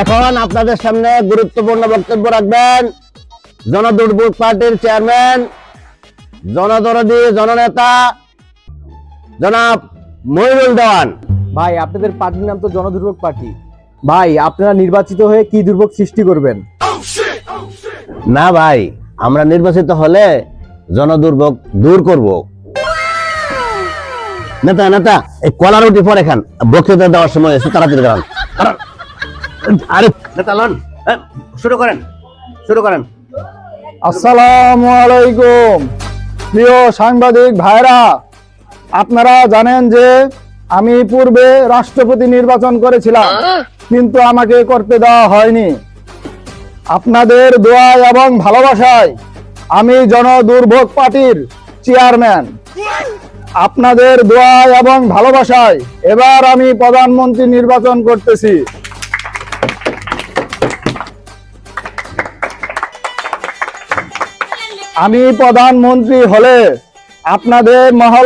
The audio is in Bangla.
এখন আপনাদের সামনে গুরুত্বপূর্ণ বক্তব্য রাখবেন জনদুর্ভোগ পার্টির চেয়ারম্যান, জনদরদী জননেতা জনাব মইনুল দেওয়ান। ভাই, আপনাদের পার্টির নাম তো জনদুর্ভোগ পার্টি। ভাই, আপনারা নির্বাচিত হয়ে কি দুর্ভোগ সৃষ্টি করবেন? না ভাই, আমরা নির্বাচিত হলে জনদুর্ভোগ দূর করব। নেতা নেতা এই কলার উঠি পরে খান, বক্তৃতা দেওয়ার সময় এসে তাড়াতাড়ি দাঁড়ান। আরে নেতা লন, শুরু করেন। আসসালামু আলাইকুম প্রিয় সাংবাদিক ভাইরা, আপনারা জানেন যে আমি পূর্বে রাষ্ট্রপতি নির্বাচন করেছিলাম, কিন্তু আমাকে করতে দেওয়া হয়নি। আপনাদের দোয়া এবং ভালোবাসায় আমি জনদুর্ভোগ পার্টির চেয়ারম্যান। আপনাদের দোয়া এবং ভালোবাসায় এবার আমি প্রধানমন্ত্রী নির্বাচন করতেছি। আমি প্রধানমন্ত্রী হলে আপনাদের মহল